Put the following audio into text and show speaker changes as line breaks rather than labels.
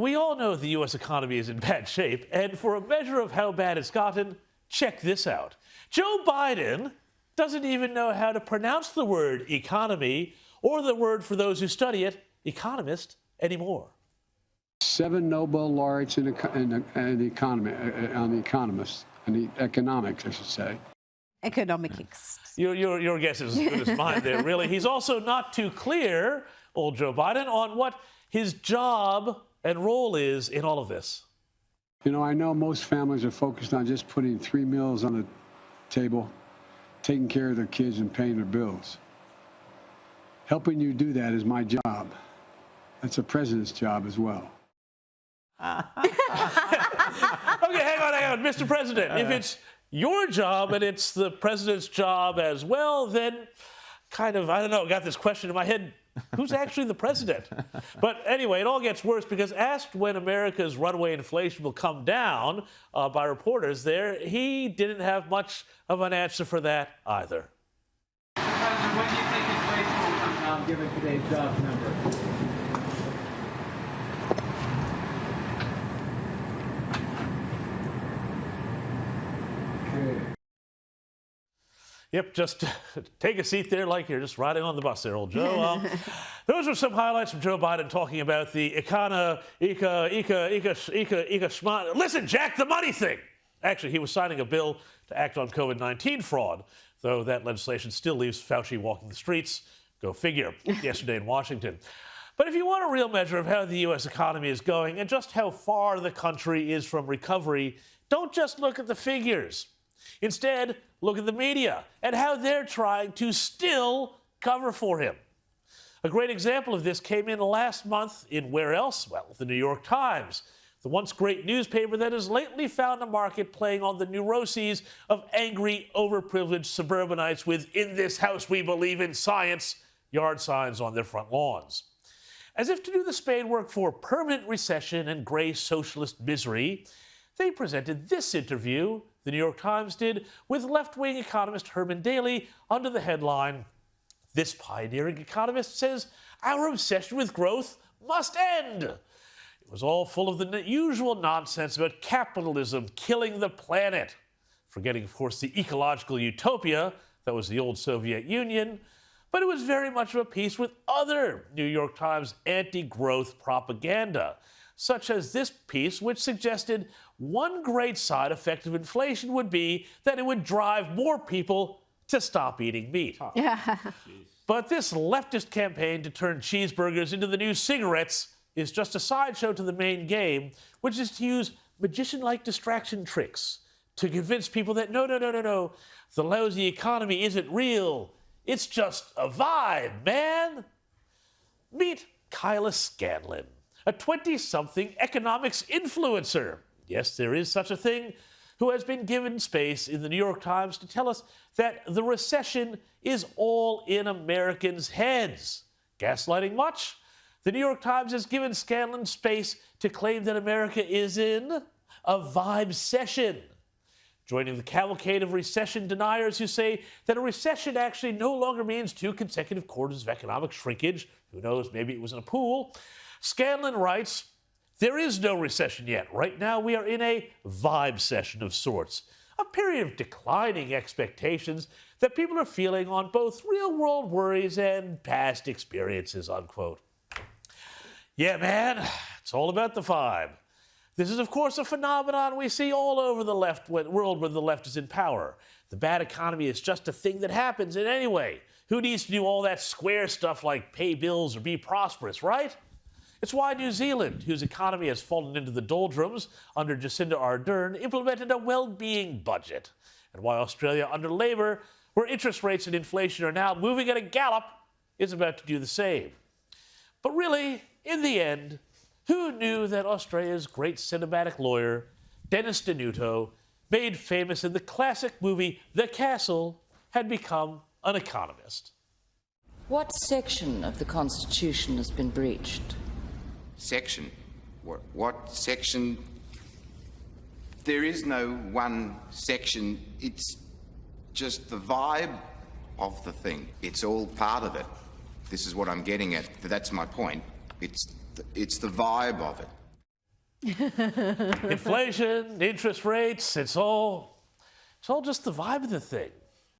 we all know the U.S. economy is in bad shape, and for a measure of how bad it's gotten, check this out. Joe Biden doesn't even know how to pronounce the word economy or the word for those who study it, economist, anymore.
7 Nobel laureates in the economy, on the economists, and the economics, I should say.
Economics.
Your guess is as good as mine there, really. He's also not too clear, old Joe Biden, on what his job and role is in all of this.
You know, I know most families are focused on just putting 3 meals on the table, taking care of their kids and paying their bills. Helping you do that is my job. That's a president's job as well.
Okay, hang on, Mr. President. If it's your job and it's the president's job as well, then kind of, I don't know, got this question in my head, who's actually the president? But anyway, it all gets worse because asked when America's runaway inflation will come down by reporters there, he didn't have much of an answer for that either.
President, when do you think inflation will come down given today's jobs number?
Yep, just take a seat there like you're just riding on the bus there, old Joe. Those were some highlights from Joe Biden talking about the listen, Jack, the money thing. Actually, he was signing a bill to act on COVID-19 fraud, though that legislation still leaves Fauci walking the streets. Go figure, yesterday in Washington. But if you want a real measure of how the U.S. economy is going and just how far the country is from recovery, don't just look at the figures. Instead, look at the media and how they're trying to still cover for him. A great example of this came in last month in where else? Well, the New York Times, the once great newspaper that has lately found a market playing on the neuroses of angry, overprivileged suburbanites with "in this house we believe in science" yard signs on their front lawns. As if to do the spade work for permanent recession and gray socialist misery, they presented this interview the New York Times did with left-wing economist Herman Daly under the headline, "This pioneering economist says our obsession with growth must end." It was all full of the usual nonsense about capitalism killing the planet, forgetting, of course, the ecological utopia that was the old Soviet Union. But it was very much of a piece with other New York Times anti-growth propaganda, such as this piece, which suggested one great side effect of inflation would be that it would drive more people to stop eating meat.
Yeah.
But this leftist campaign to turn cheeseburgers into the new cigarettes is just a sideshow to the main game, which is to use magician-like distraction tricks to convince people that no, the lousy economy isn't real. It's just a vibe, man. Meet Kyla Scanlon, a 20-something economics influencer. Yes, there is such a thing, who has been given space in the New York Times to tell us that the recession is all in Americans' heads. Gaslighting much? The New York Times has given Scanlon space to claim that America is in a vibe session, joining the cavalcade of recession deniers who say that a recession actually no longer means 2 consecutive quarters of economic shrinkage. Who knows, maybe it was in a pool. Scanlon writes, "There is no recession yet. Right now we are in a vibe session of sorts, a period of declining expectations that people are feeling on both real-world worries and past experiences," unquote. Yeah, man, it's all about the vibe. This is, of course, a phenomenon we see all over the world when the left is in power. The bad economy is just a thing that happens, and anyway, who needs to do all that square stuff like pay bills or be prosperous, right? It's why New Zealand, whose economy has fallen into the doldrums under Jacinda Ardern, implemented a well-being budget, and why Australia under Labour, where interest rates and inflation are now moving at a gallop, is about to do the same. But really, in the end, who knew that Australia's great cinematic lawyer, Dennis Denuto, made famous in the classic movie The Castle, had become an economist?
What section of the Constitution has been breached?
Section? What section? There is no one section. It's just the vibe of the thing. It's all part of it. This is what I'm getting at. That's my point. It's the vibe of it.
Inflation, interest rates, it's all just the vibe of the thing.